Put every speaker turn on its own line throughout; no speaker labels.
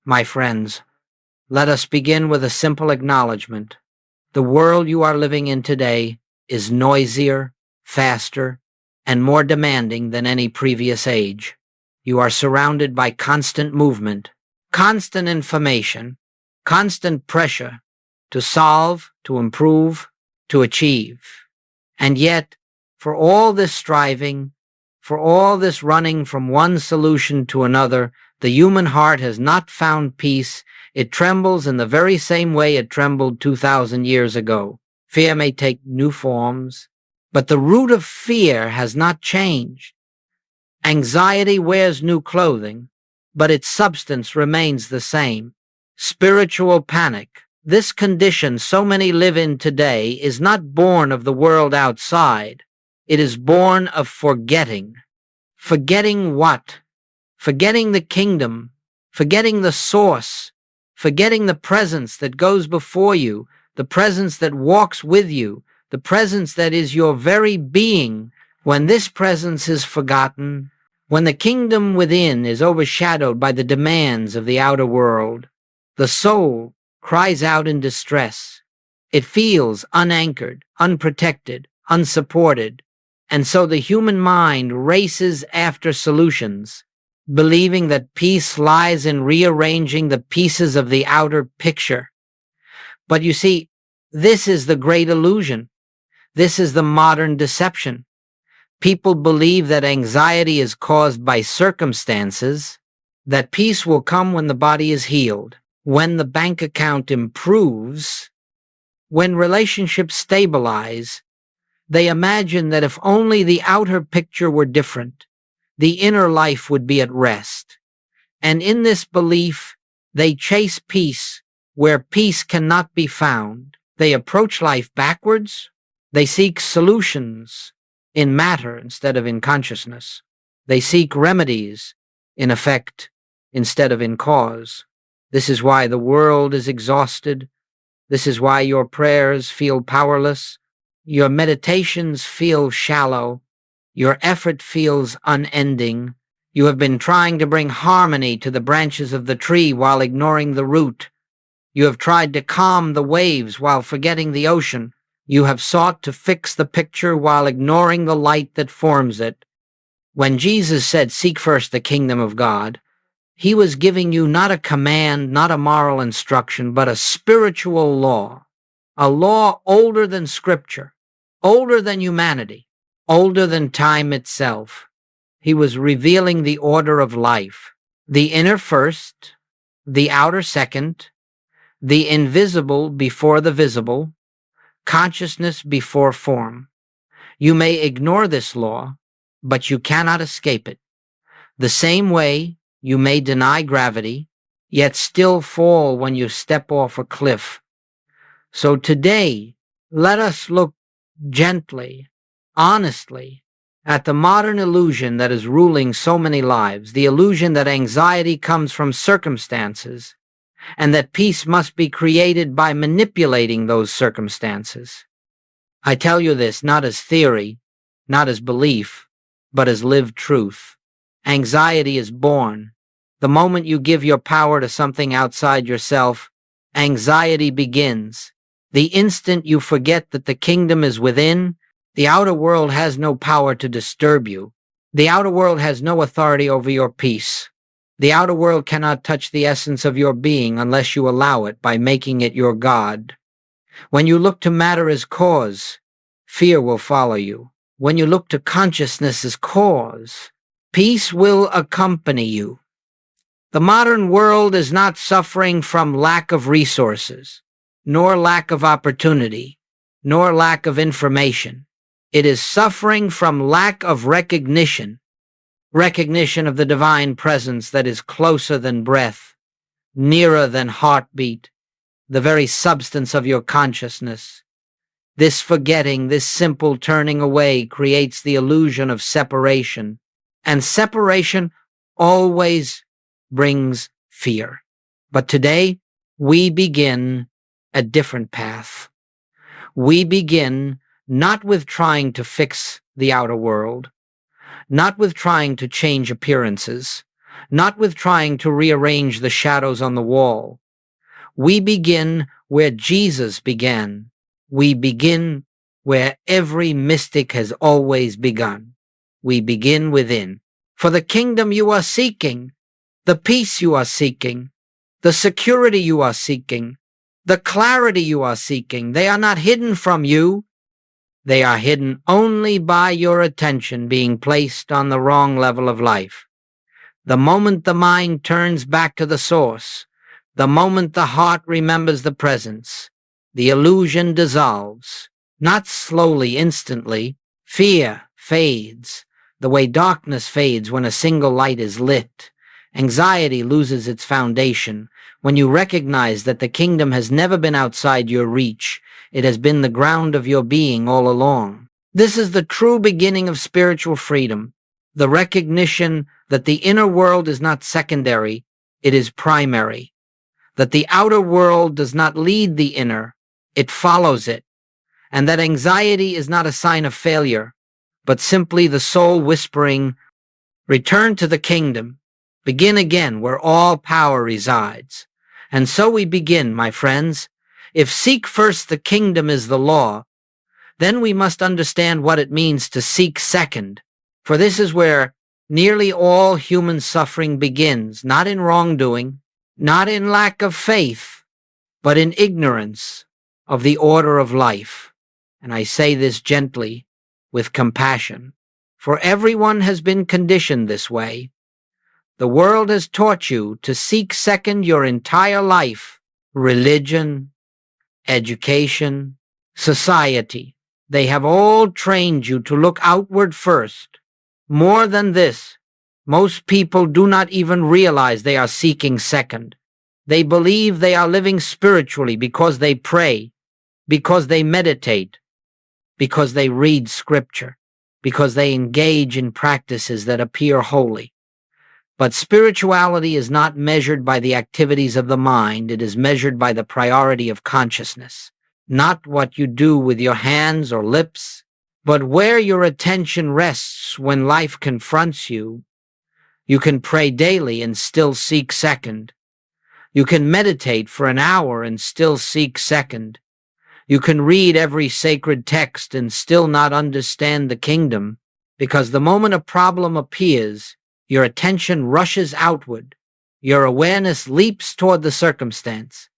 My friends, let us begin with a simple acknowledgement. The world you are living in today is noisier, faster, and more demanding than any previous age. You are surrounded by constant movement, constant information, constant pressure to solve, to improve, to achieve. And yet, for all this striving, for all this running from one solution to another, the human heart has not found peace. It trembles in the very same way it trembled 2,000 years ago. Fear may take new forms, but the root of fear has not changed. Anxiety wears new clothing, but its substance remains the same. Spiritual panic, this condition so many live in today, is not born of the world outside. It is born of forgetting. Forgetting what? Forgetting the kingdom, forgetting the source, forgetting the presence that goes before you, the presence that walks with you, the presence that is your very being. When this presence is forgotten, when the kingdom within is overshadowed by the demands of the outer world, the soul cries out in distress. It feels unanchored, unprotected, unsupported, and so the human mind races after solutions, believing that peace lies in rearranging the pieces of the outer picture. But you see, this is the great illusion. This is the modern deception. People believe that anxiety is caused by circumstances, that peace will come when the body is healed, when the bank account improves, when relationships stabilize. They imagine that if only the outer picture were different, the inner life would be at rest. And in this belief, they chase peace where peace cannot be found. They approach life backwards. They seek solutions in matter instead of in consciousness. They seek remedies in effect instead of in cause. This is why the world is exhausted. This is why your prayers feel powerless. Your meditations feel shallow. Your effort feels unending. You have been trying to bring harmony to the branches of the tree while ignoring the root. You have tried to calm the waves while forgetting the ocean. You have sought to fix the picture while ignoring the light that forms it. When Jesus said, "Seek first the kingdom of God," he was giving you not a command, not a moral instruction, but a spiritual law, a law older than Scripture, older than humanity, older than time itself. He was revealing the order of life, the inner first, the outer second, the invisible before the visible, consciousness before form. You may ignore this law, but you cannot escape it. The same way you may deny gravity, yet still fall when you step off a cliff. So today, let us look gently, honestly, at the modern illusion that is ruling so many lives, the illusion that anxiety comes from circumstances, and that peace must be created by manipulating those circumstances. I tell you this not as theory, not as belief, but as lived truth. Anxiety is born. The moment you give your power to something outside yourself, anxiety begins. The instant you forget that the kingdom is within, the outer world has no power to disturb you. The outer world has no authority over your peace. The outer world cannot touch the essence of your being unless you allow it by making it your God. When you look to matter as cause, fear will follow you. When you look to consciousness as cause, peace will accompany you. The modern world is not suffering from lack of resources, nor lack of opportunity, nor lack of information. It is suffering from lack of recognition of the divine presence that is closer than breath, nearer than heartbeat, the very substance of your consciousness. This forgetting, this simple turning away creates the illusion of separation, and separation always brings fear. But today, we begin a different path. We begin not with trying to fix the outer world, not with trying to change appearances, not with trying to rearrange the shadows on the wall. We begin where Jesus began. We begin where every mystic has always begun. We begin within. For the kingdom you are seeking, the peace you are seeking, the security you are seeking, the clarity you are seeking, they are not hidden from you. They are hidden only by your attention being placed on the wrong level of life. The moment the mind turns back to the source, the moment the heart remembers the presence, the illusion dissolves, not slowly, instantly. Fear fades, the way darkness fades when a single light is lit. Anxiety loses its foundation when you recognize that the kingdom has never been outside your reach. It has been the ground of your being all along. This is the true beginning of spiritual freedom, the recognition that the inner world is not secondary, it is primary, that the outer world does not lead the inner, it follows it, and that anxiety is not a sign of failure, but simply the soul whispering, return to the kingdom, begin again where all power resides. And so we begin, my friends. If seek first the kingdom is the law, then we must understand what it means to seek second, for this is where nearly all human suffering begins, not in wrongdoing, not in lack of faith, but in ignorance of the order of life. And I say this gently, with compassion, for everyone has been conditioned this way. The world has taught you to seek second your entire life, religion, education, society. They have all trained you to look outward first. More than this, most people do not even realize they are seeking second. They believe they are living spiritually because they pray, because they meditate, because they read scripture, because they engage in practices that appear holy. But spirituality is not measured by the activities of the mind, it is measured by the priority of consciousness. Not what you do with your hands or lips, but where your attention rests when life confronts you. You can pray daily and still seek second. You can meditate for an hour and still seek second. You can read every sacred text and still not understand the kingdom, because the moment a problem appears, your attention rushes outward. Your awareness leaps toward the circumstance.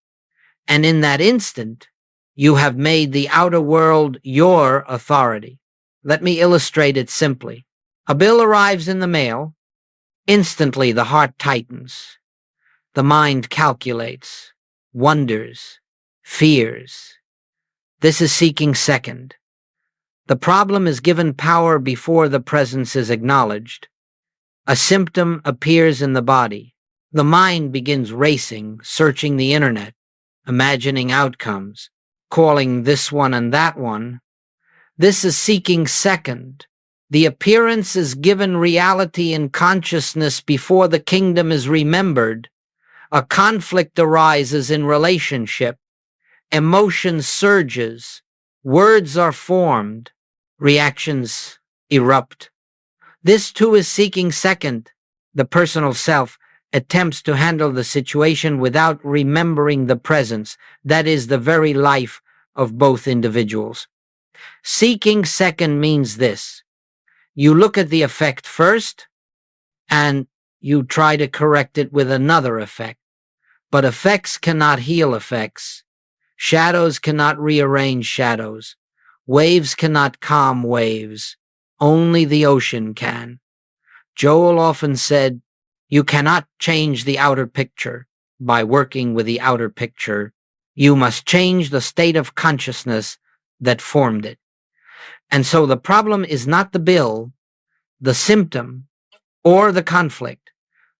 And in that instant, you have made the outer world your authority. Let me illustrate it simply. A bill arrives in the mail. Instantly, the heart tightens. The mind calculates, wonders, fears. This is seeking second. The problem is given power before the presence is acknowledged. A symptom appears in the body. The mind begins racing, searching the internet, imagining outcomes, calling this one and that one. This is seeking second. The appearance is given reality and consciousness before the kingdom is remembered. A conflict arises in relationship. Emotion surges. Words are formed. Reactions erupt. This too is seeking second. The personal self attempts to handle the situation without remembering the presence. That is the very life of both individuals. Seeking second means this. You look at the effect first, and you try to correct it with another effect. But effects cannot heal effects. Shadows cannot rearrange shadows. Waves cannot calm waves. Only the ocean can. Joel often said, you cannot change the outer picture by working with the outer picture. You must change the state of consciousness that formed it. And so the problem is not the bill, the symptom, or the conflict.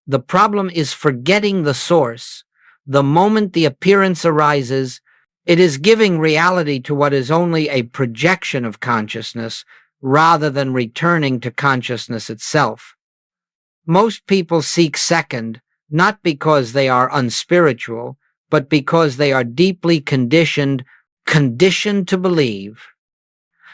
The problem is forgetting the source. The moment the appearance arises, it is giving reality to what is only a projection of consciousness rather than returning to consciousness itself. Most people seek second, not because they are unspiritual, but because they are deeply conditioned to believe.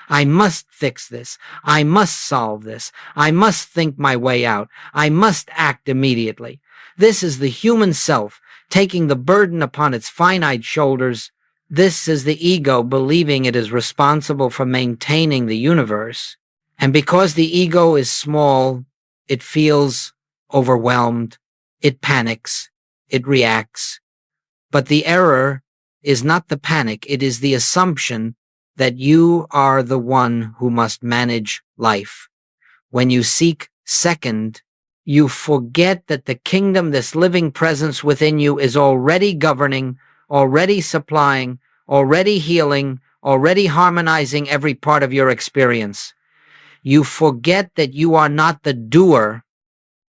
I must fix this. I must solve this. I must think my way out. I must act immediately. This is the human self taking the burden upon its finite shoulders. This is the ego believing it is responsible for maintaining the universe. And because the ego is small, it feels overwhelmed. It panics. It reacts. But the error is not the panic. It is the assumption that you are the one who must manage life. When you seek second, you forget that the kingdom, this living presence within you, is already governing, already supplying, already healing, already harmonizing every part of your experience. You forget that you are not the doer.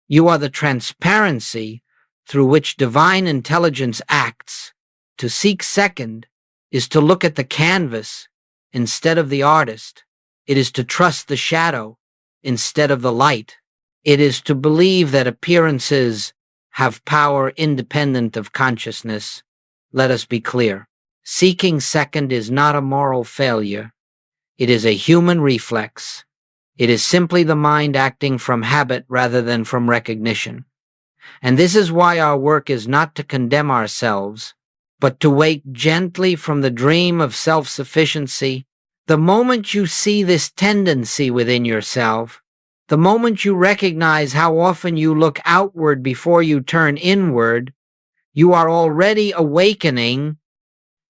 You are the transparency through which divine intelligence acts. To seek second is to look at the canvas instead of the artist. It is to trust the shadow instead of the light. It is to believe that appearances have power independent of consciousness. Let us be clear. Seeking second is not a moral failure. It is a human reflex. It is simply the mind acting from habit rather than from recognition. And this is why our work is not to condemn ourselves, but to wake gently from the dream of self-sufficiency. The moment you see this tendency within yourself, the moment you recognize how often you look outward before you turn inward, you are already awakening.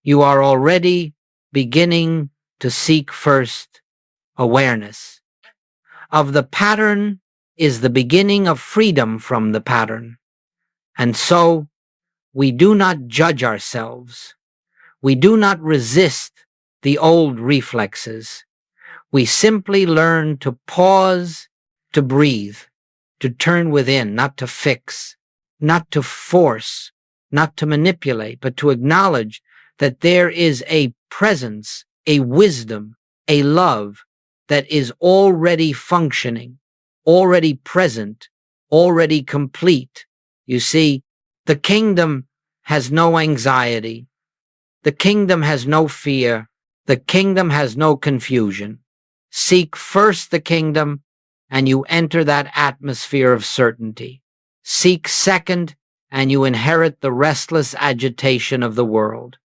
You are already beginning to seek first awareness of the pattern is the beginning of freedom from the pattern. And so we do not judge ourselves. We do not resist the old reflexes. We simply learn to pause, to breathe, to turn within, not to fix, not to force, not to manipulate, but to acknowledge that there is a presence, a wisdom, a love that is already functioning, already present, already complete. You see, the kingdom has no anxiety. The kingdom has no fear. The kingdom has no confusion. Seek first the kingdom, and you enter that atmosphere of certainty. Seek second, and you inherit the restless agitation of the world.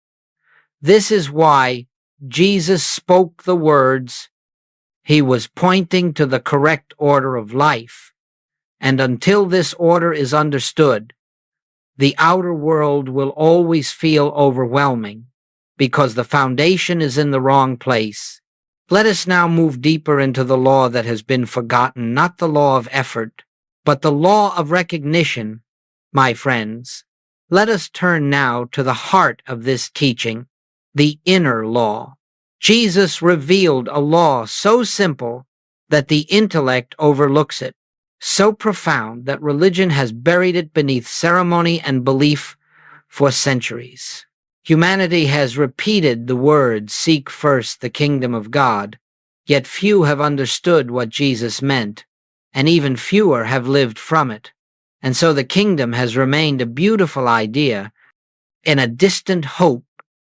This is why Jesus spoke the words. He was pointing to the correct order of life. And until this order is understood, the outer world will always feel overwhelming because the foundation is in the wrong place. Let us now move deeper into the law that has been forgotten, not the law of effort, but the law of recognition, my friends. Let us turn now to the heart of this teaching, the inner law. Jesus revealed a law so simple that the intellect overlooks it, so profound that religion has buried it beneath ceremony and belief for centuries. Humanity has repeated the words, "Seek first the kingdom of God," yet few have understood what Jesus meant, and even fewer have lived from it. And so the kingdom has remained a beautiful idea and a distant hope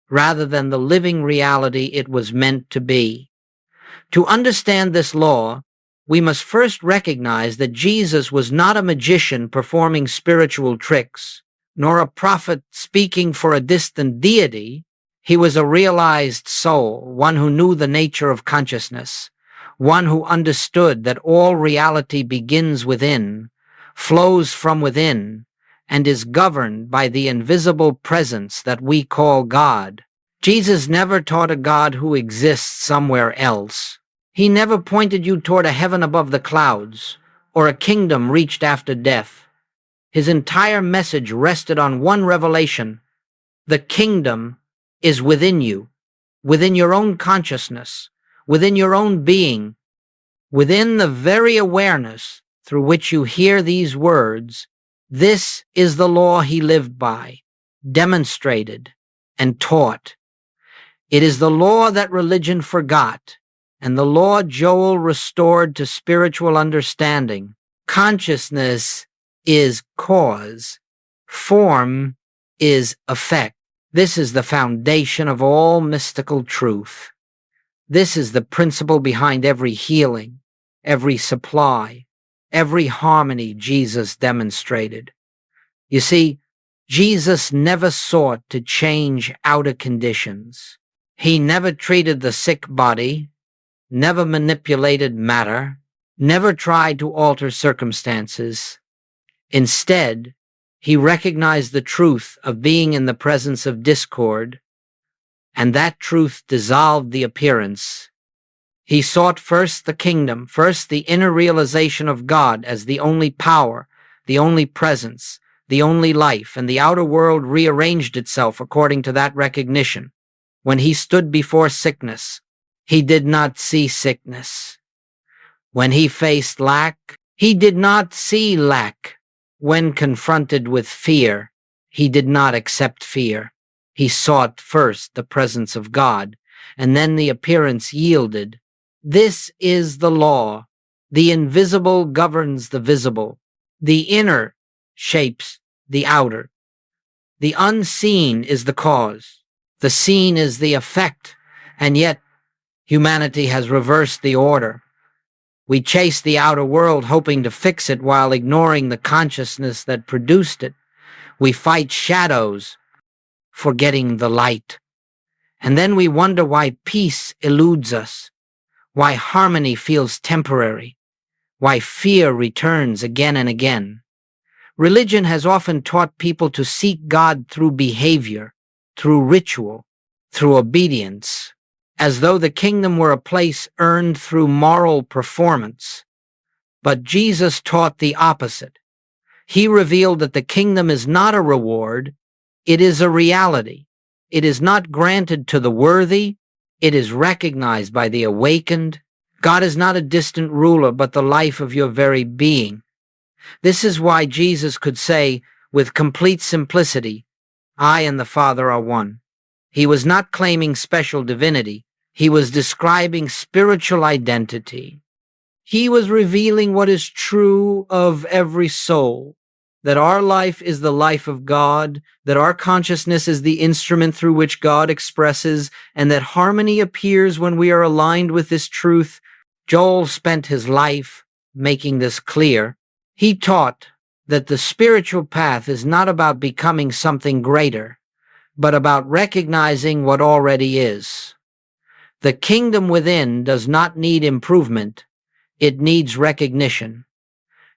rather than the living reality it was meant to be. To understand this law, we must first recognize that Jesus was not a magician performing spiritual tricks, nor a prophet speaking for a distant deity. He was a realized soul, one who knew the nature of consciousness, one who understood that all reality begins within, flows from within, and is governed by the invisible presence that we call God. Jesus never taught a God who exists somewhere else. He never pointed you toward a heaven above the clouds, or a kingdom reached after death. His entire message rested on one revelation. The kingdom is within you, within your own consciousness, within your own being, within the very awareness through which you hear these words. This is the law he lived by, demonstrated, and taught. It is the law that religion forgot, and the law Joel restored to spiritual understanding. Consciousness is cause. Form is effect. This is the foundation of all mystical truth. This is the principle behind every healing, every supply, every harmony Jesus demonstrated. You see, Jesus never sought to change outer conditions. He never treated the sick body, never manipulated matter, never tried to alter circumstances. Instead, he recognized the truth of being in the presence of discord, and that truth dissolved the appearance. He sought first the kingdom, first the inner realization of God as the only power, the only presence, the only life, and the outer world rearranged itself according to that recognition. When he stood before sickness, he did not see sickness. When he faced lack, he did not see lack. When confronted with fear, he did not accept fear. He sought first the presence of God, and then the appearance yielded. This is the law. The invisible governs the visible. The inner shapes the outer. The unseen is the cause. The seen is the effect, and yet humanity has reversed the order. We chase the outer world hoping to fix it while ignoring the consciousness that produced it. We fight shadows, forgetting the light. And then we wonder why peace eludes us, why harmony feels temporary, why fear returns again and again. Religion has often taught people to seek God through behavior, through ritual, through obedience, as though the kingdom were a place earned through moral performance. But Jesus taught the opposite. He revealed that the kingdom is not a reward, it is a reality. It is not granted to the worthy, it is recognized by the awakened. God is not a distant ruler, but the life of your very being. This is why Jesus could say, with complete simplicity, I and the Father are one. He was not claiming special divinity. He was describing spiritual identity. He was revealing what is true of every soul, that our life is the life of God, that our consciousness is the instrument through which God expresses, and that harmony appears when we are aligned with this truth. Joel spent his life making this clear. He taught that the spiritual path is not about becoming something greater, but about recognizing what already is. The kingdom within does not need improvement, it needs recognition.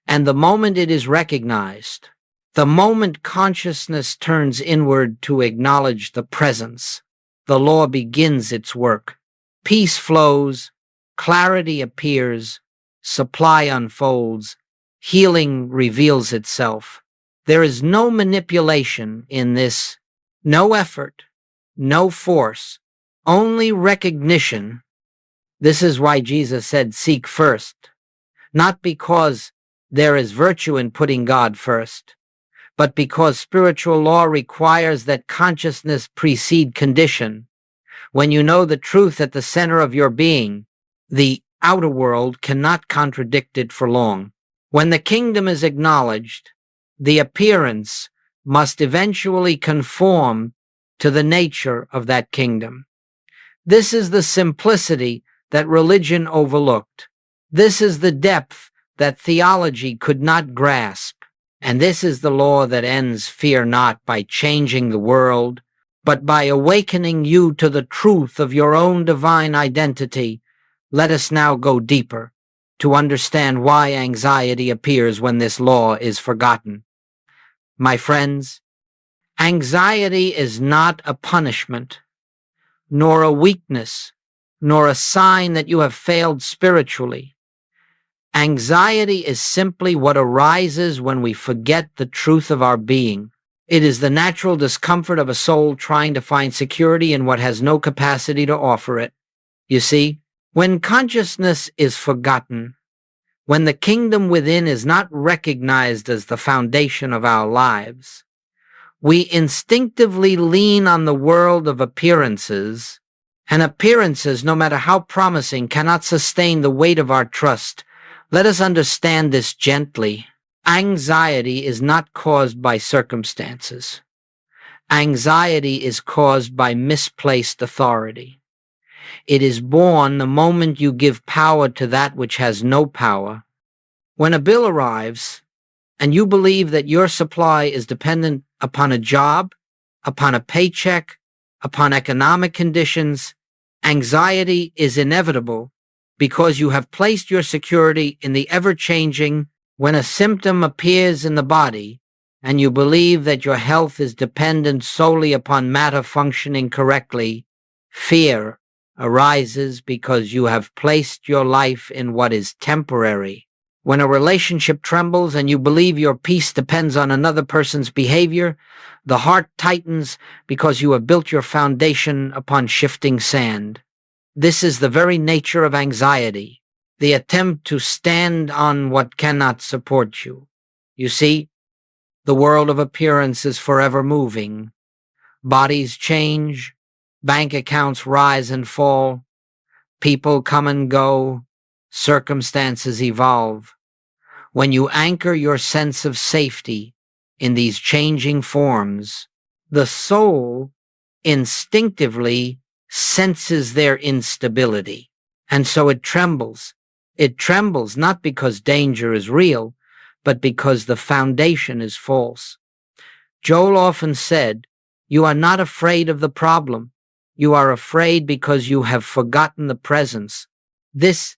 And the moment it is recognized, the moment consciousness turns inward to acknowledge the presence, the law begins its work. Peace flows, clarity appears, supply unfolds, healing reveals itself. There is no manipulation in this, no effort, no force, only recognition. This is why Jesus said, seek first, not because there is virtue in putting God first, but because spiritual law requires that consciousness precede condition. When you know the truth at the center of your being, the outer world cannot contradict it for long. When the kingdom is acknowledged, the appearance must eventually conform to the nature of that kingdom. This is the simplicity that religion overlooked. This is the depth that theology could not grasp. And this is the law that ends fear not by changing the world, but by awakening you to the truth of your own divine identity. Let us now go deeper to understand why anxiety appears when this law is forgotten. My friends, anxiety is not a punishment, nor a weakness, nor a sign that you have failed spiritually. Anxiety is simply what arises when we forget the truth of our being. It is the natural discomfort of a soul trying to find security in what has no capacity to offer it. You see, when consciousness is forgotten, when the kingdom within is not recognized as the foundation of our lives, we instinctively lean on the world of appearances, and appearances, no matter how promising, cannot sustain the weight of our trust. Let us understand this gently. Anxiety is not caused by circumstances. Anxiety is caused by misplaced authority. It is born the moment you give power to that which has no power. When a bill arrives, and you believe that your supply is dependent upon a job, upon a paycheck, upon economic conditions, anxiety is inevitable because you have placed your security in the ever-changing. When a symptom appears in the body, and you believe that your health is dependent solely upon matter functioning correctly, fear arises because you have placed your life in what is temporary. When a relationship trembles and you believe your peace depends on another person's behavior, the heart tightens because you have built your foundation upon shifting sand. This is the very nature of anxiety, the attempt to stand on what cannot support you. You see, the world of appearance is forever moving. Bodies change, bank accounts rise and fall, people come and go, circumstances evolve. When you anchor your sense of safety in these changing forms, the soul instinctively senses their instability, and so it trembles. It trembles not because danger is real, but because the foundation is false. Joel often said, "You are not afraid of the problem. You are afraid because you have forgotten the presence." This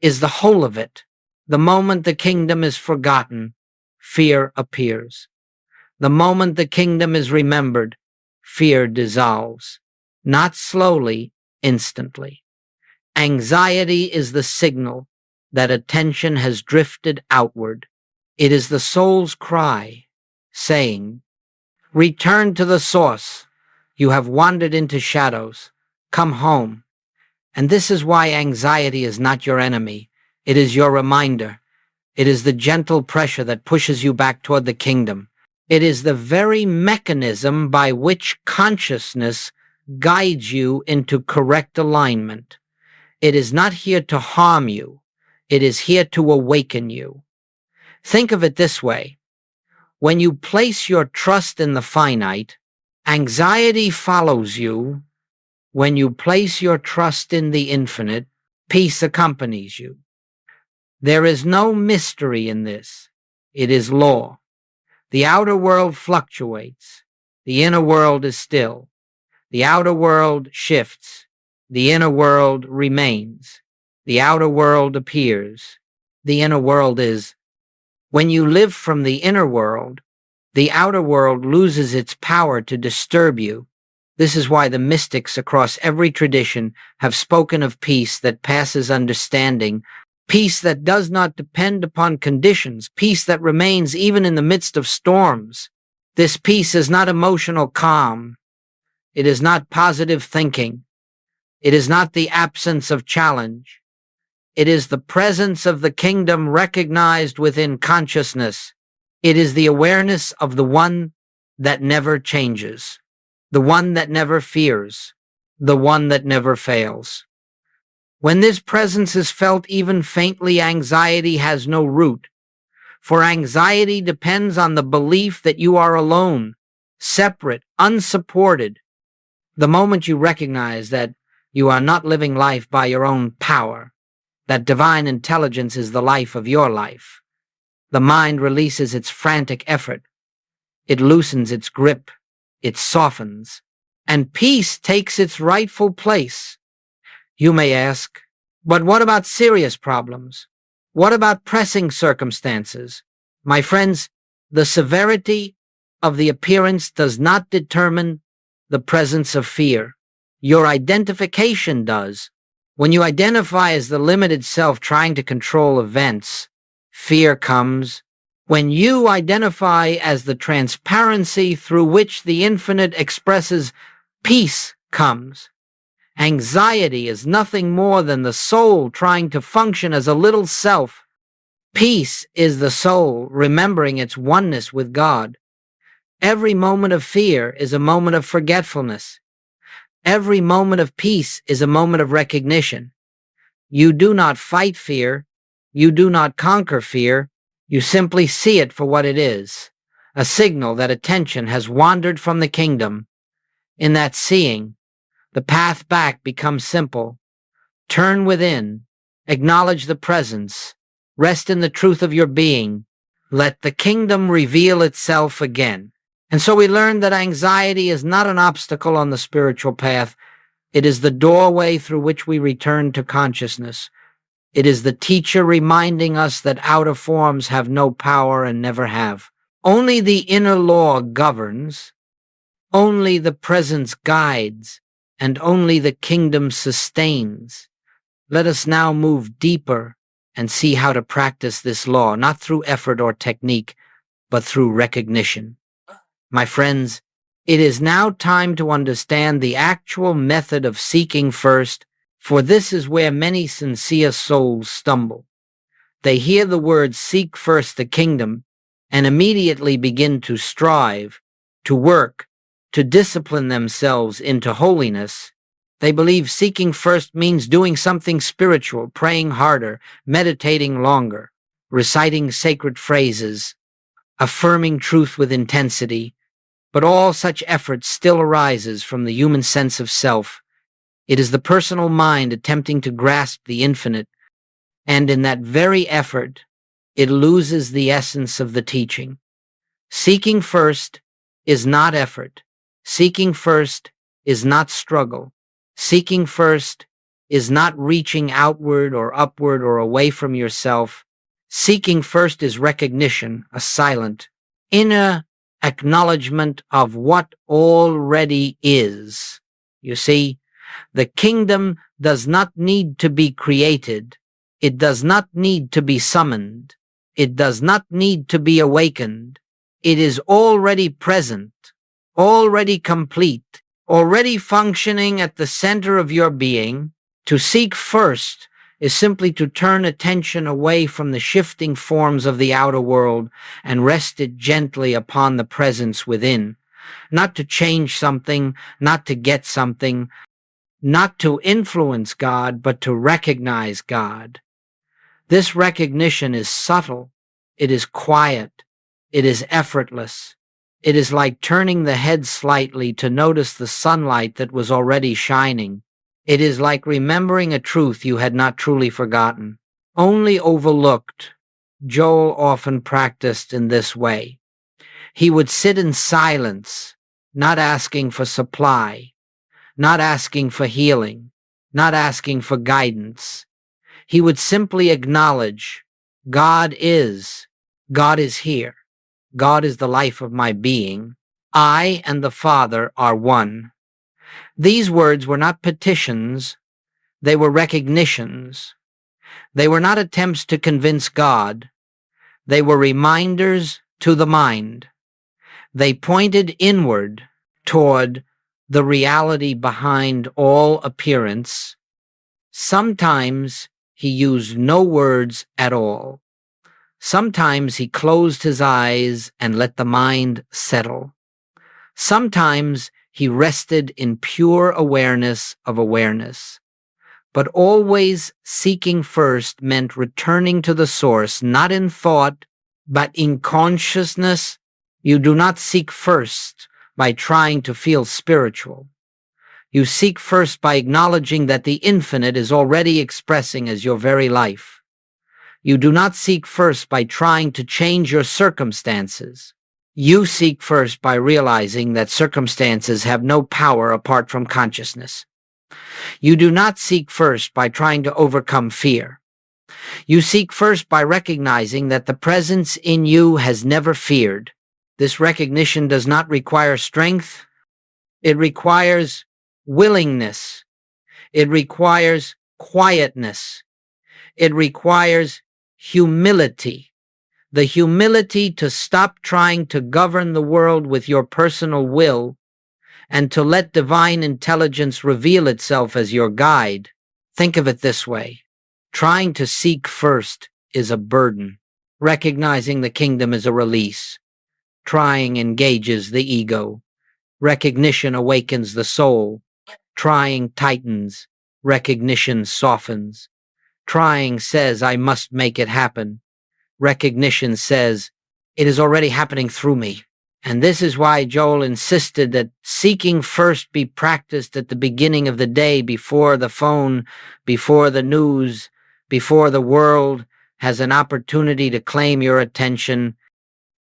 is the whole of it. The moment the kingdom is forgotten, fear appears. The moment the kingdom is remembered, fear dissolves. Not slowly, instantly. Anxiety is the signal that attention has drifted outward. It is the soul's cry, saying, "Return to the source. You have wandered into shadows. Come home." And this is why anxiety is not your enemy. It is your reminder. It is the gentle pressure that pushes you back toward the kingdom. It is the very mechanism by which consciousness guides you into correct alignment. It is not here to harm you. It is here to awaken you. Think of it this way. When you place your trust in the finite, anxiety follows you. When you place your trust in the infinite, peace accompanies you. There is no mystery in this. It is law. The outer world fluctuates. The inner world is still. The outer world shifts. The inner world remains. The outer world appears. The inner world is. When you live from the inner world, the outer world loses its power to disturb you. This is why the mystics across every tradition have spoken of peace that passes understanding, peace that does not depend upon conditions, peace that remains even in the midst of storms. This peace is not emotional calm. It is not positive thinking. It is not the absence of challenge. It is the presence of the kingdom recognized within consciousness. It is the awareness of the one that never changes, the one that never fears, the one that never fails. When this presence is felt even faintly, anxiety has no root, for anxiety depends on the belief that you are alone, separate, unsupported. The moment you recognize that you are not living life by your own power, that divine intelligence is the life of your life, the mind releases its frantic effort. It loosens its grip. It softens. And peace takes its rightful place. You may ask, but what about serious problems? What about pressing circumstances? My friends, the severity of the appearance does not determine the presence of fear. Your identification does. When you identify as the limited self trying to control events, fear comes. When you identify as the transparency through which the infinite expresses, peace comes. Anxiety is nothing more than the soul trying to function as a little self. Peace is the soul remembering its oneness with God. Every moment of fear is a moment of forgetfulness. Every moment of peace is a moment of recognition. You do not fight fear. You do not conquer fear. You simply see it for what it is, a signal that attention has wandered from the kingdom. In that seeing, The path back becomes simple. Turn within, acknowledge the presence, rest in the truth of your being. Let the kingdom reveal itself again. And so we learn that anxiety is not an obstacle on the spiritual path. It is the doorway through which we return to consciousness. It is the teacher reminding us that outer forms have no power and never have. Only the inner law governs, only the presence guides, and only the kingdom sustains. Let us now move deeper and see how to practice this law, not through effort or technique, but through recognition. My friends, it is now time to understand the actual method of seeking first, for this is where many sincere souls stumble. They hear the word "seek first the kingdom" and immediately begin to strive, to work, to discipline themselves into holiness. They believe seeking first means doing something spiritual, praying harder, meditating longer, reciting sacred phrases, affirming truth with intensity. But all such effort still arises from the human sense of self. It is the personal mind attempting to grasp the infinite, and in that very effort, it loses the essence of the teaching. Seeking first is not effort. Seeking first is not struggle. Seeking first is not reaching outward or upward or away from yourself. Seeking first is recognition, a silent, inner acknowledgement of what already is. You see, the kingdom does not need to be created. It does not need to be summoned. It does not need to be awakened. It is already present, already complete, already functioning at the center of your being. To seek first is simply to turn attention away from the shifting forms of the outer world and rest it gently upon the presence within. Not to change something, not to get something, not to influence God, but to recognize God. This recognition is subtle, it is quiet, it is effortless. It is like turning the head slightly to notice the sunlight that was already shining. It is like remembering a truth you had not truly forgotten, only overlooked. Joel often practiced in this way. He would sit in silence, not asking for supply, not asking for healing, not asking for guidance. He would simply acknowledge, God is here. God is the life of my being. I and the Father are one. These words were not petitions, they were recognitions. They were not attempts to convince God, they were reminders to the mind. They pointed inward toward the reality behind all appearance. Sometimes he used no words at all. Sometimes he closed his eyes and let the mind settle. Sometimes he rested in pure awareness of awareness. But always seeking first meant returning to the source, not in thought, but in consciousness. You do not seek first by trying to feel spiritual. You seek first by acknowledging that the infinite is already expressing as your very life. You do not seek first by trying to change your circumstances. You seek first by realizing that circumstances have no power apart from consciousness. You do not seek first by trying to overcome fear. You seek first by recognizing that the presence in you has never feared. This recognition does not require strength. It requires willingness. It requires quietness. It requires humility. The humility to stop trying to govern the world with your personal will and to let divine intelligence reveal itself as your guide. Think of it this way. Trying to seek first is a burden. Recognizing the kingdom is a release. Trying engages the ego. Recognition awakens the soul. Trying tightens. Recognition softens. Trying says, I must make it happen. Recognition says, it is already happening through me. And this is why Joel insisted that seeking first be practiced at the beginning of the day, before the phone, before the news, before the world has an opportunity to claim your attention.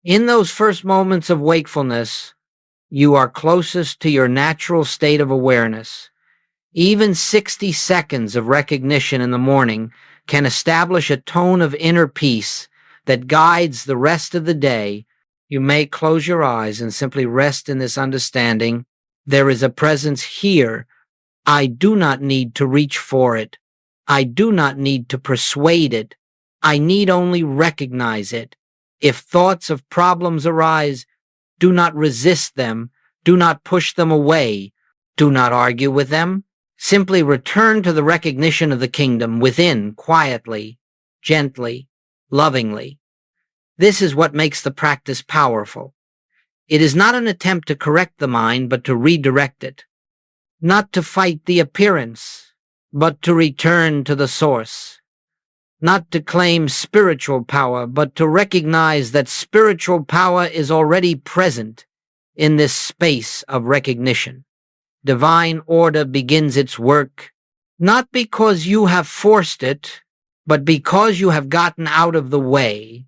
In those first moments of wakefulness, you are closest to your natural state of awareness. Even 60 seconds of recognition in the morning can establish a tone of inner peace that guides the rest of the day. You may close your eyes and simply rest in this understanding. There is a presence here. I do not need to reach for it. I do not need to persuade it. I need only recognize it. If thoughts of problems arise, do not resist them. Do not push them away. Do not argue with them. Simply return to the recognition of the kingdom within, quietly, gently, lovingly. This is what makes the practice powerful. It is not an attempt to correct the mind, but to redirect it. Not to fight the appearance, but to return to the source. Not to claim spiritual power, but to recognize that spiritual power is already present in this space of recognition. Divine order begins its work, not because you have forced it, but because you have gotten out of the way.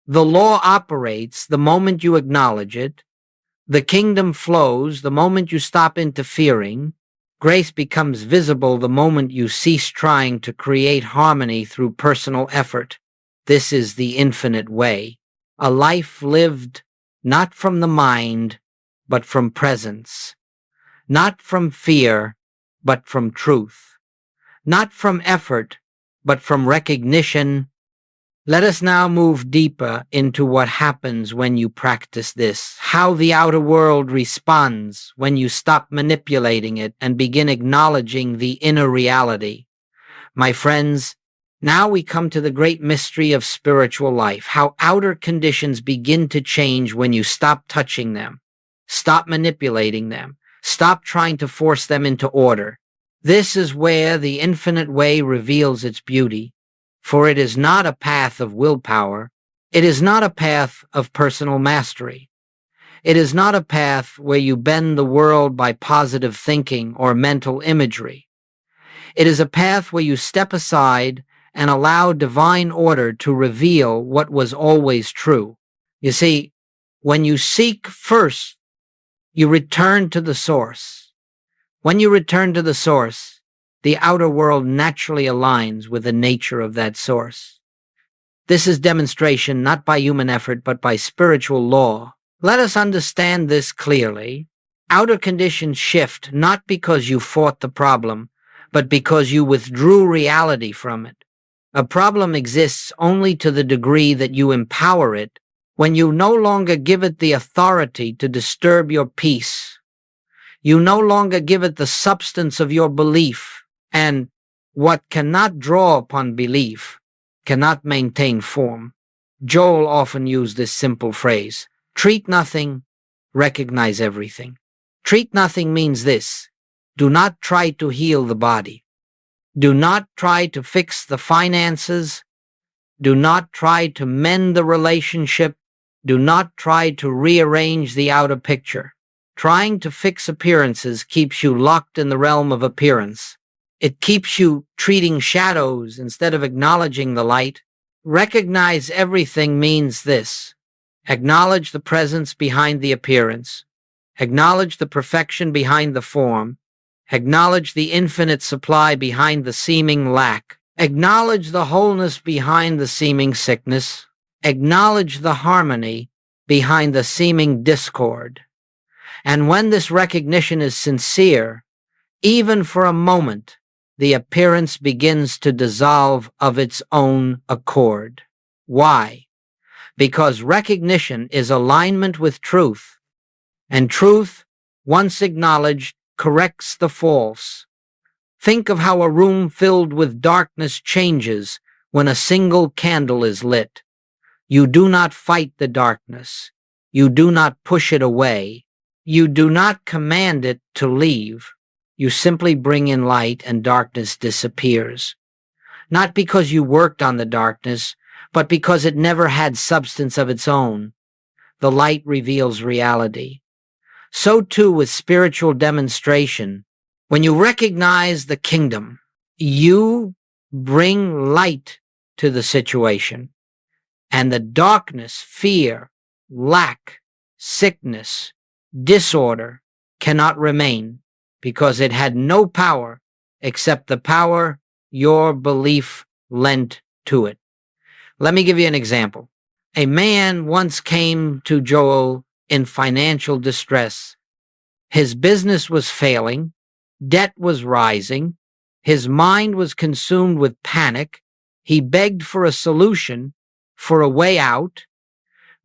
The law operates the moment you acknowledge it. The kingdom flows the moment you stop interfering. Grace becomes visible the moment you cease trying to create harmony through personal effort. This is the infinite way. A life lived not from the mind, but from presence. Not from fear, but from truth. Not from effort, but from recognition. Let us now move deeper into what happens when you practice this, how the outer world responds when you stop manipulating it and begin acknowledging the inner reality. My friends, now we come to the great mystery of spiritual life, how outer conditions begin to change when you stop touching them, stop manipulating them, stop trying to force them into order. This is where the infinite way reveals its beauty. For it is not a path of willpower. It is not a path of personal mastery. It is not a path where you bend the world by positive thinking or mental imagery. It is a path where you step aside and allow divine order to reveal what was always true. You see, when you seek first, you return to the source. When you return to the source, the outer world naturally aligns with the nature of that source. This is demonstration not by human effort, but by spiritual law. Let us understand this clearly. Outer conditions shift not because you fought the problem, but because you withdrew reality from it. A problem exists only to the degree that you empower it, when you no longer give it the authority to disturb your peace. You no longer give it the substance of your belief. And what cannot draw upon belief cannot maintain form. Joel often used this simple phrase: treat nothing, recognize everything. Treat nothing means this: do not try to heal the body. Do not try to fix the finances. Do not try to mend the relationship. Do not try to rearrange the outer picture. Trying to fix appearances keeps you locked in the realm of appearance. It keeps you treating shadows instead of acknowledging the light. Recognize everything means this: acknowledge the presence behind the appearance. Acknowledge the perfection behind the form. Acknowledge the infinite supply behind the seeming lack. Acknowledge the wholeness behind the seeming sickness. Acknowledge the harmony behind the seeming discord. And when this recognition is sincere, even for a moment, the appearance begins to dissolve of its own accord. Why? Because recognition is alignment with truth, and truth, once acknowledged, corrects the false. Think of how a room filled with darkness changes when a single candle is lit. You do not fight the darkness. You do not push it away. You do not command it to leave. You simply bring in light and darkness disappears. Not because you worked on the darkness, but because it never had substance of its own. the light reveals reality. So too with spiritual demonstration. When you recognize the kingdom, you bring light to the situation, and the darkness, fear, lack, sickness, disorder cannot remain, because it had no power except the power your belief lent to it. Let me give you an example. A man once came to Joel in financial distress. His business was failing, debt was rising, his mind was consumed with panic. He begged for a solution, for a way out.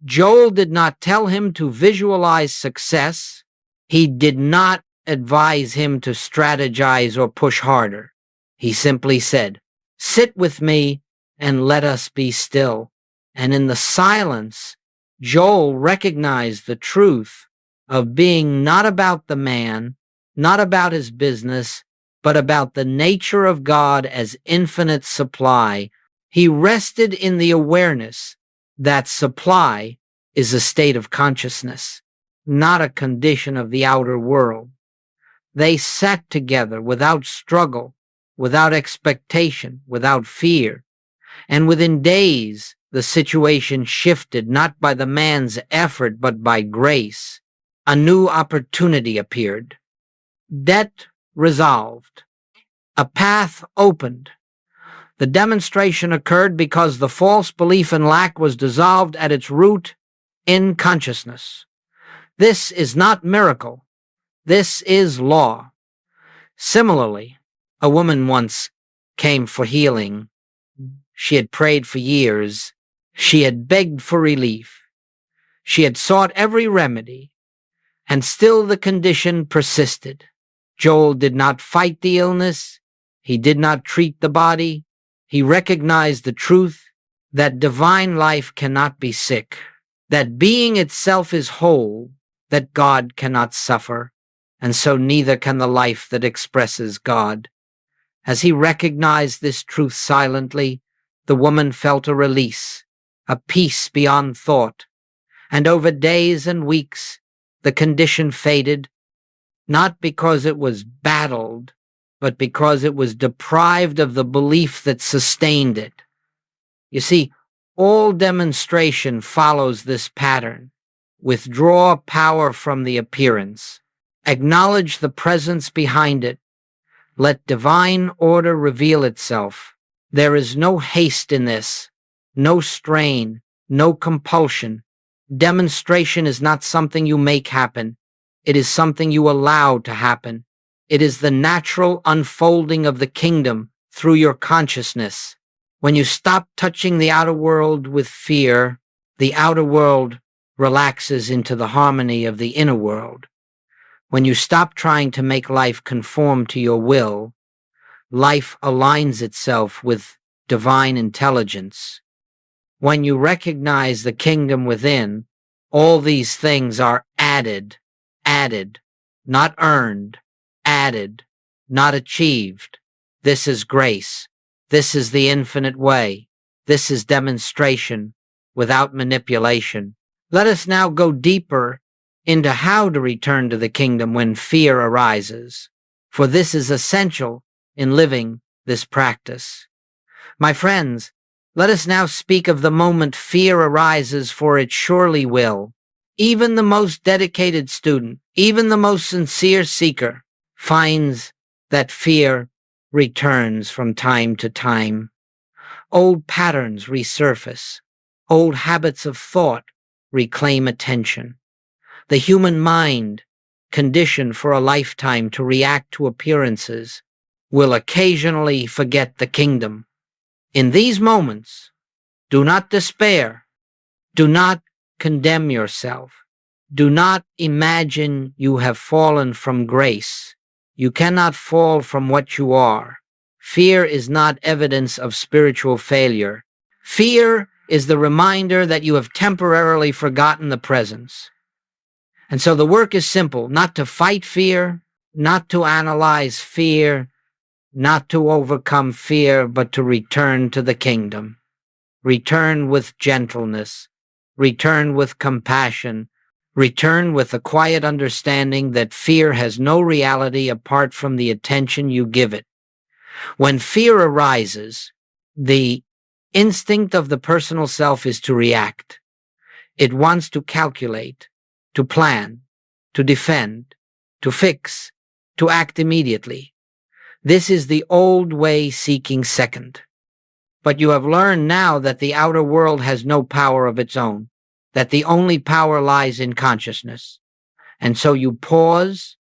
Joel did not tell him to visualize success. He did not advise him to strategize or push harder. He simply said, "Sit with me and let us be still." And in the silence, Joel recognized the truth of being not about the man, not about his business, but about the nature of God as infinite supply. He rested in the awareness that supply is a state of consciousness, not a condition of the outer world. They sat together without struggle, without expectation, without fear. And within days, the situation shifted, not by the man's effort, but by grace. A new opportunity appeared. Debt resolved. A path opened. The demonstration occurred because the false belief in lack was dissolved at its root in consciousness. This is not miracle. This is law. Similarly, a woman once came for healing. She had prayed for years. She had begged for relief. She had sought every remedy, and still the condition persisted. Joel did not fight the illness. He did not treat the body. He recognized the truth that divine life cannot be sick, that being itself is whole, that God cannot suffer, and so neither can the life that expresses God. As he recognized this truth silently, the woman felt a release, a peace beyond thought, and over days and weeks, the condition faded, not because it was battled, but because it was deprived of the belief that sustained it. You see, all demonstration follows this pattern. Withdraw power from the appearance. Acknowledge the presence behind it. Let divine order reveal itself. There is no haste in this, no strain, no compulsion. Demonstration is not something you make happen. It is something you allow to happen. It is the natural unfolding of the kingdom through your consciousness. When you stop touching the outer world with fear, the outer world relaxes into the harmony of the inner world. When you stop trying to make life conform to your will, life aligns itself with divine intelligence. When you recognize the kingdom within, all these things are added, not earned, added, not achieved. This is grace. This is the infinite way. This is demonstration without manipulation. Let us now go deeper into how to return to the kingdom when fear arises, for this is essential in living this practice. My friends, let us now speak of the moment fear arises, for it surely will. Even the most dedicated student, even the most sincere seeker, finds that fear returns from time to time. Old patterns resurface. Old habits of thought reclaim attention. The human mind, conditioned for a lifetime to react to appearances, will occasionally forget the kingdom. In these moments, do not despair. Do not condemn yourself. Do not imagine you have fallen from grace. You cannot fall from what you are. Fear is not evidence of spiritual failure. Fear is the reminder that you have temporarily forgotten the presence. And so the work is simple: not to fight fear, not to analyze fear, not to overcome fear, but to return to the kingdom. Return with gentleness, return with compassion, return with a quiet understanding that fear has no reality apart from the attention you give it. When fear arises, the instinct of the personal self is to react. It wants to calculate, to plan, to defend, to fix, to act immediately. This is the old way seeking second. But you have learned now that the outer world has no power of its own, that the only power lies in consciousness. And so you pause,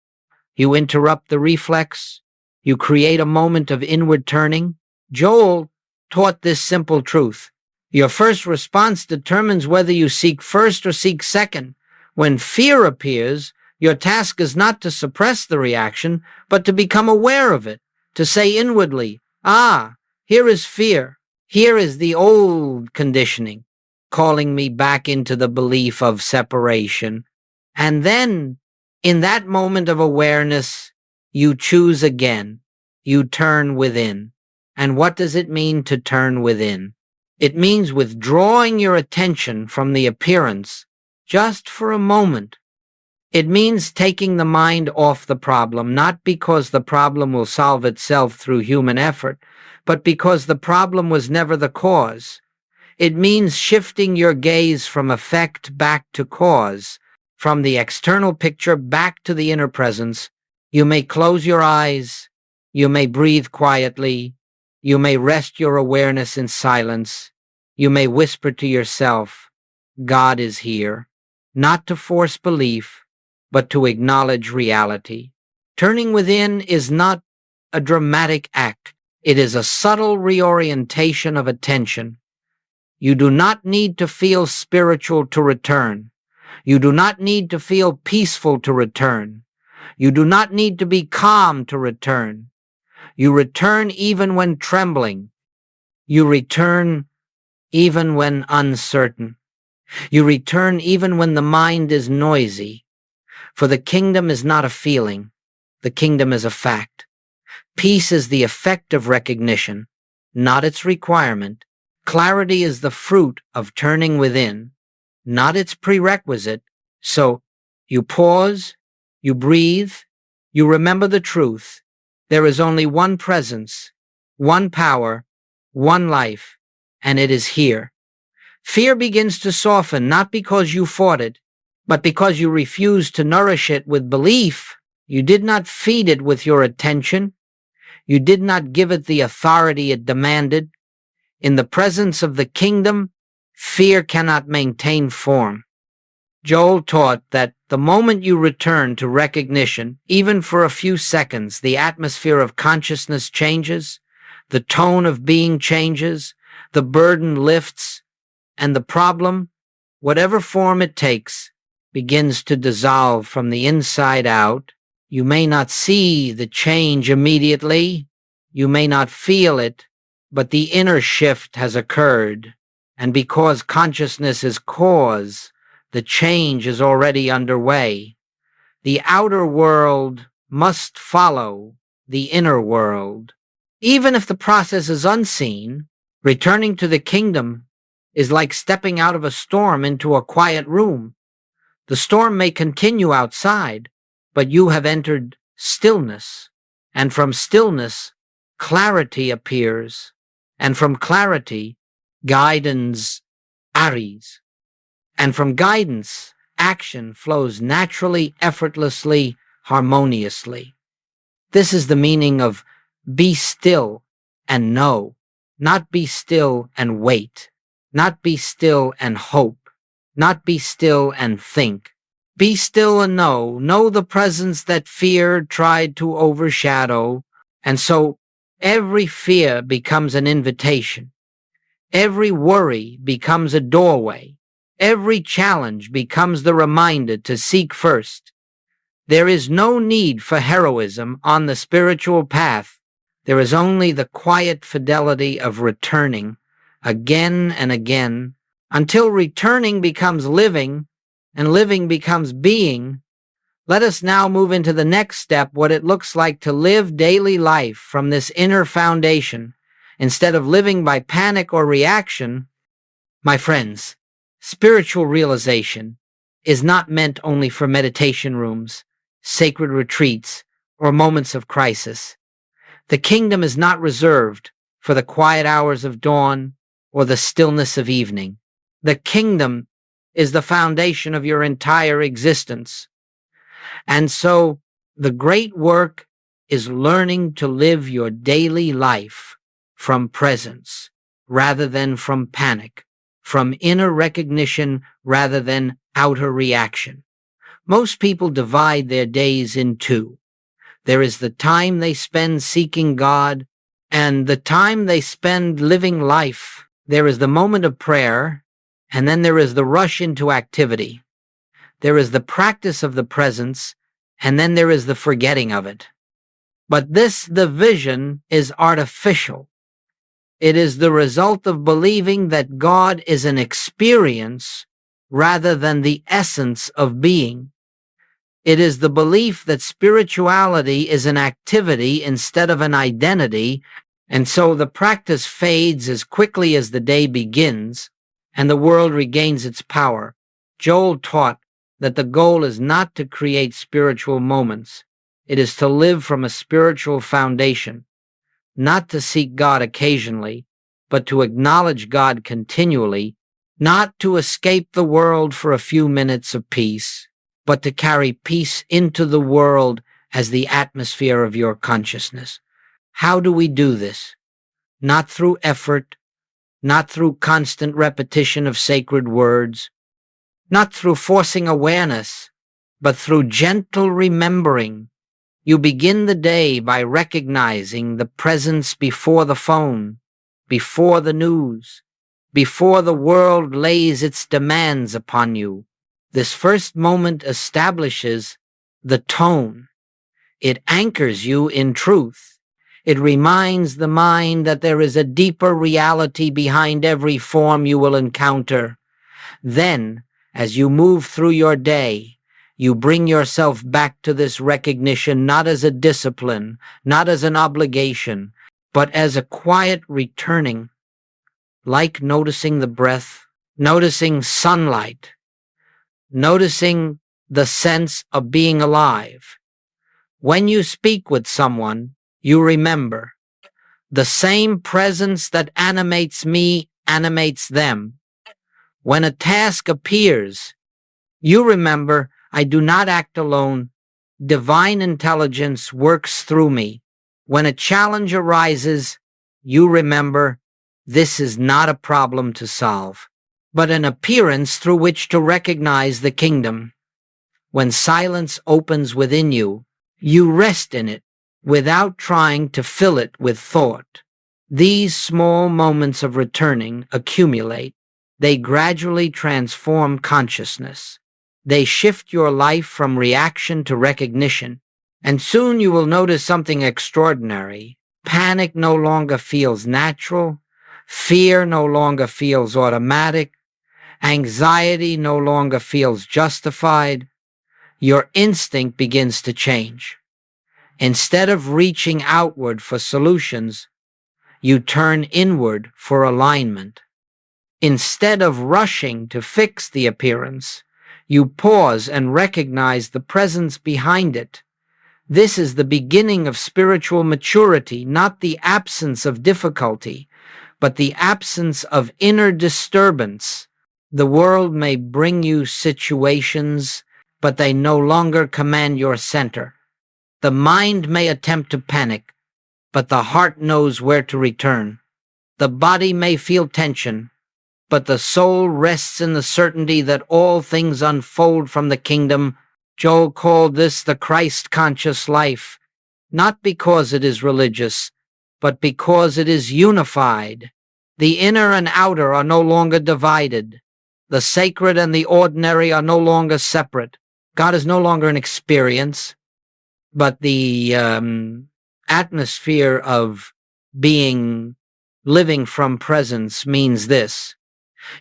you interrupt the reflex, you create a moment of inward turning. Joel taught this simple truth. Your first response determines whether you seek first or seek second. When fear appears, your task is not to suppress the reaction, but to become aware of it, to say inwardly, here is fear. Here is the old conditioning, calling me back into the belief of separation. And then, in that moment of awareness, you choose again. You turn within. And what does it mean to turn within? It means withdrawing your attention from the appearance just for a moment. It means taking the mind off the problem, not because the problem will solve itself through human effort, but because the problem was never the cause. It means shifting your gaze from effect back to cause, from the external picture back to the inner presence. You may close your eyes, you may breathe quietly, you may rest your awareness in silence, you may whisper to yourself, God is here, not to force belief, but to acknowledge reality. Turning within is not a dramatic act. It is a subtle reorientation of attention. You do not need to feel spiritual to return. You do not need to feel peaceful to return. You do not need to be calm to return. You return even when trembling. You return even when uncertain. You return even when the mind is noisy. For the kingdom is not a feeling. The kingdom is a fact. Peace is the effect of recognition, not its requirement. Clarity is the fruit of turning within, not its prerequisite. So you pause, you breathe, you remember the truth. There is only one presence, one power, one life, and it is here. Fear begins to soften, not because you fought it, but because you refused to nourish it with belief. You did not feed it with your attention. You did not give it the authority it demanded. In the presence of the kingdom, fear cannot maintain form. Joel taught that the moment you return to recognition, even for a few seconds, the atmosphere of consciousness changes, the tone of being changes, the burden lifts, and the problem, whatever form it takes, begins to dissolve from the inside out. You may not see the change immediately, you may not feel it, but the inner shift has occurred, and because consciousness is cause, the change is already underway. The outer world must follow the inner world. Even if the process is unseen, returning to the kingdom is like stepping out of a storm into a quiet room. The storm may continue outside, but you have entered stillness, and from stillness, clarity appears, and from clarity, guidance arises, and from guidance, action flows naturally, effortlessly, harmoniously. This is the meaning of be still and know, not be still and wait, not be still and hope, not be still and think. Be still and know the presence that fear tried to overshadow, and so every fear becomes an invitation. Every worry becomes a doorway. Every challenge becomes the reminder to seek first. There is no need for heroism on the spiritual path. There is only the quiet fidelity of returning again and again until returning becomes living and living becomes being. Let us now move into the next step, what it looks like to live daily life from this inner foundation instead of living by panic or reaction. My friends, Spiritual realization is not meant only for meditation rooms, sacred retreats, or moments of crisis. The kingdom is not reserved for the quiet hours of dawn or the stillness of evening. The kingdom is the foundation of your entire existence. And so the great work is learning to live your daily life from presence rather than from panic, from inner recognition rather than outer reaction. Most people divide their days in two. There is the time they spend seeking God and the time they spend living life. There is the moment of prayer, and then there is the rush into activity. There is the practice of the presence, and then there is the forgetting of it. But this division is artificial. It is the result of believing that God is an experience rather than the essence of being. It is the belief that spirituality is an activity instead of an identity, and so the practice fades as quickly as the day begins and the world regains its power. Joel taught that the goal is not to create spiritual moments. It is to live from a spiritual foundation, not to seek God occasionally, but to acknowledge God continually, not to escape the world for a few minutes of peace, but to carry peace into the world as the atmosphere of your consciousness. How do we do this? Not through effort, not through constant repetition of sacred words, not through forcing awareness, but through gentle remembering. You begin the day by recognizing the presence before the phone, before the news, before the world lays its demands upon you. This first moment establishes the tone. It anchors you in truth. It reminds the mind that there is a deeper reality behind every form you will encounter. Then, as you move through your day, you bring yourself back to this recognition not as a discipline, not as an obligation, but as a quiet returning, like noticing the breath, noticing sunlight, noticing the sense of being alive. When you speak with someone, you remember, the same presence that animates me animates them. When a task appears, you remember, I do not act alone. Divine intelligence works through me. When a challenge arises, you remember, this is not a problem to solve, but an appearance through which to recognize the kingdom. When silence opens within you, you rest in it without trying to fill it with thought. These small moments of returning accumulate. They gradually transform consciousness. They shift your life from reaction to recognition, and soon you will notice something extraordinary. Panic no longer feels natural. Fear no longer feels automatic. Anxiety no longer feels justified. Your instinct begins to change. Instead of reaching outward for solutions, you turn inward for alignment. Instead of rushing to fix the appearance, you pause and recognize the presence behind it. This is the beginning of spiritual maturity, not the absence of difficulty, but the absence of inner disturbance. The world may bring you situations, but they no longer command your center. The mind may attempt to panic, but the heart knows where to return. The body may feel tension, but the soul rests in the certainty that all things unfold from the kingdom. Joel called this the Christ-conscious life, not because it is religious, but because it is unified. The inner and outer are no longer divided. The sacred and the ordinary are no longer separate. God is no longer an experience, but the atmosphere of being, living from presence means this.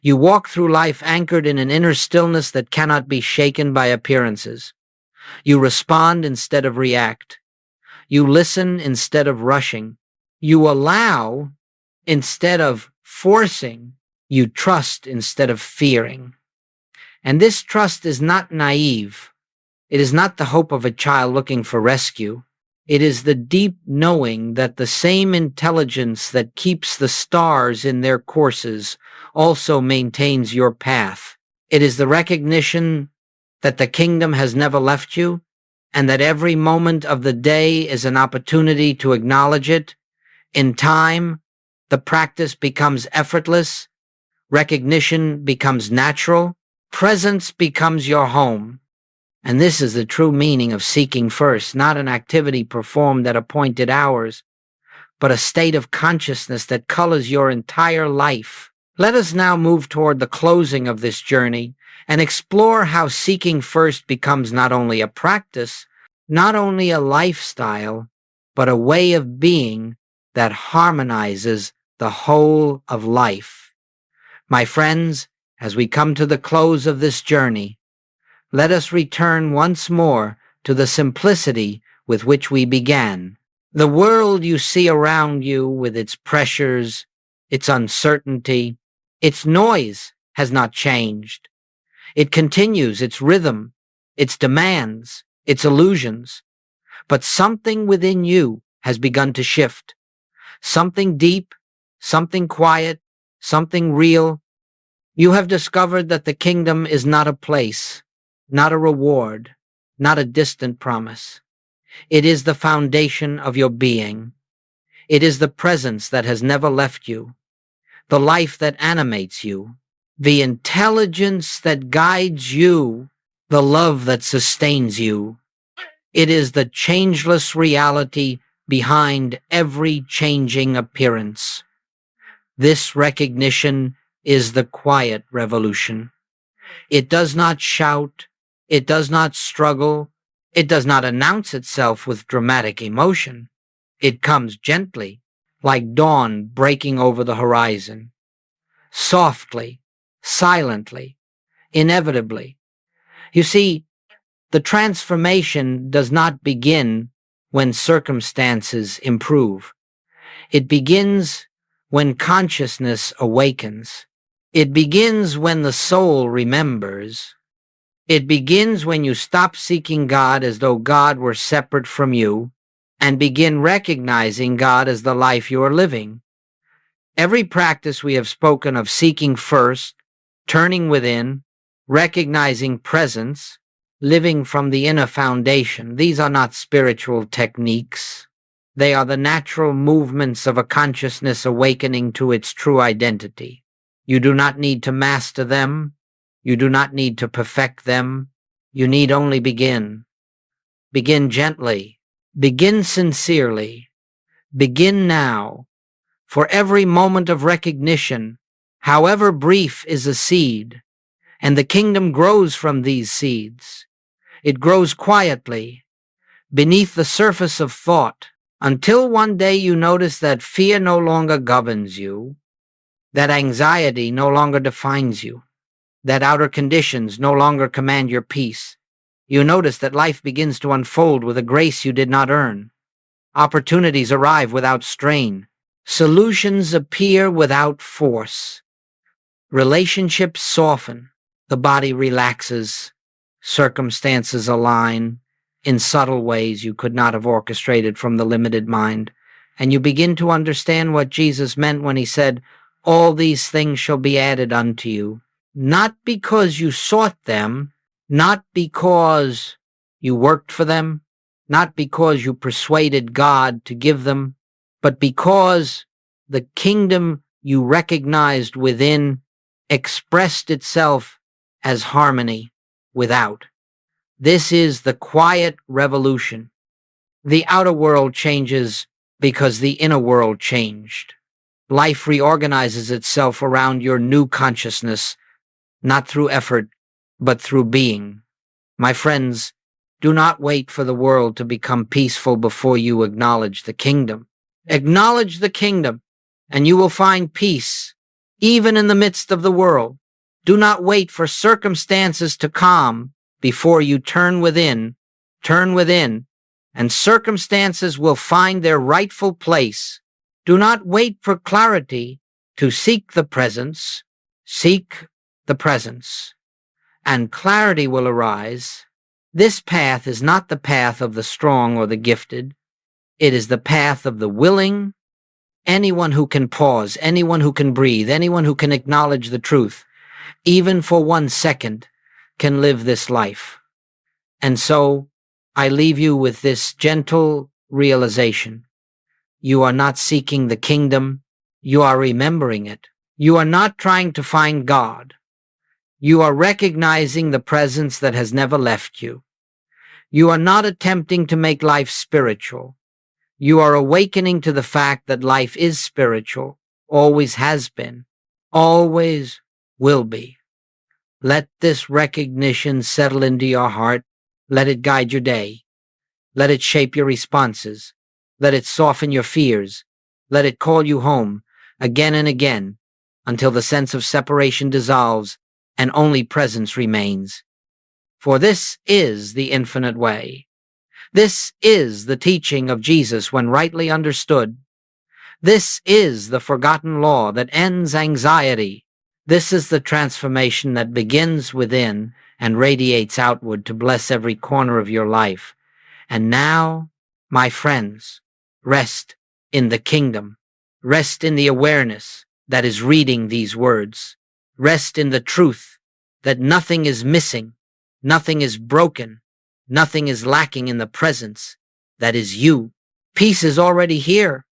You walk through life anchored in an inner stillness that cannot be shaken by appearances. You respond instead of react. You listen instead of rushing. You allow instead of forcing. You trust instead of fearing. And this trust is not naive. It is not the hope of a child looking for rescue. It is the deep knowing that the same intelligence that keeps the stars in their courses also maintains your path. It is the recognition that the kingdom has never left you, and that every moment of the day is an opportunity to acknowledge it. In time, the practice becomes effortless, recognition becomes natural, presence becomes your home. And this is the true meaning of seeking first, not an activity performed at appointed hours, but a state of consciousness that colors your entire life. Let us now move toward the closing of this journey and explore how seeking first becomes not only a practice, not only a lifestyle, but a way of being that harmonizes the whole of life. My friends, as we come to the close of this journey, let us return once more to the simplicity with which we began. The world you see around you with its pressures, its uncertainty, its noise has not changed. It continues its rhythm, its demands, its illusions. But something within you has begun to shift. Something deep, something quiet, something real. You have discovered that the kingdom is not a place, not a reward, not a distant promise. It is the foundation of your being. It is the presence that has never left you, the life that animates you, the intelligence that guides you, the love that sustains you. It is the changeless reality behind every changing appearance. This recognition is the quiet revolution. It does not shout, it does not struggle, it does not announce itself with dramatic emotion. It comes gently, like dawn breaking over the horizon. Softly, silently, inevitably. You see, the transformation does not begin when circumstances improve. It begins when consciousness awakens. It begins when the soul remembers. It begins when you stop seeking God as though God were separate from you and begin recognizing God as the life you are living. Every practice we have spoken of, seeking first, turning within, recognizing presence, living from the inner foundation, these are not spiritual techniques. They are the natural movements of a consciousness awakening to its true identity. You do not need to master them. You do not need to perfect them. You need only begin. Begin gently. Begin sincerely. Begin now. For every moment of recognition, however brief, is a seed, and the kingdom grows from these seeds. It grows quietly, beneath the surface of thought, until one day you notice that fear no longer governs you, that anxiety no longer defines you, that outer conditions no longer command your peace. You notice that life begins to unfold with a grace you did not earn. Opportunities arrive without strain. Solutions appear without force. Relationships soften. The body relaxes. Circumstances align in subtle ways you could not have orchestrated from the limited mind. And you begin to understand what Jesus meant when he said, "All these things shall be added unto you." Not because you sought them, not because you worked for them, not because you persuaded God to give them, but because the kingdom you recognized within expressed itself as harmony without. This is the quiet revolution. The outer world changes because the inner world changed. Life reorganizes itself around your new consciousness, not through effort, but through being. My friends, do not wait for the world to become peaceful before you acknowledge the kingdom. Acknowledge the kingdom, and you will find peace, even in the midst of the world. Do not wait for circumstances to calm before you turn within, and circumstances will find their rightful place. Do not wait for clarity to seek the presence. Seek the presence, and clarity will arise. This path is not the path of the strong or the gifted. It is the path of the willing. Anyone who can pause, anyone who can breathe, anyone who can acknowledge the truth, even for 1 second, can live this life. And so I leave you with this gentle realization. You are not seeking the kingdom, you are remembering it. You are not trying to find God. You are recognizing the presence that has never left you. You are not attempting to make life spiritual. You are awakening to the fact that life is spiritual, always has been, always will be. Let this recognition settle into your heart. Let it guide your day. Let it shape your responses. Let it soften your fears. Let it call you home again and again until the sense of separation dissolves and only presence remains. For this is the infinite way. This is the teaching of Jesus when rightly understood. This is the forgotten law that ends anxiety. This is the transformation that begins within and radiates outward to bless every corner of your life. And now, my friends, rest in the kingdom. Rest in the awareness that is reading these words. Rest in the truth that nothing is missing, nothing is broken, nothing is lacking in the presence that is you. Peace is already here.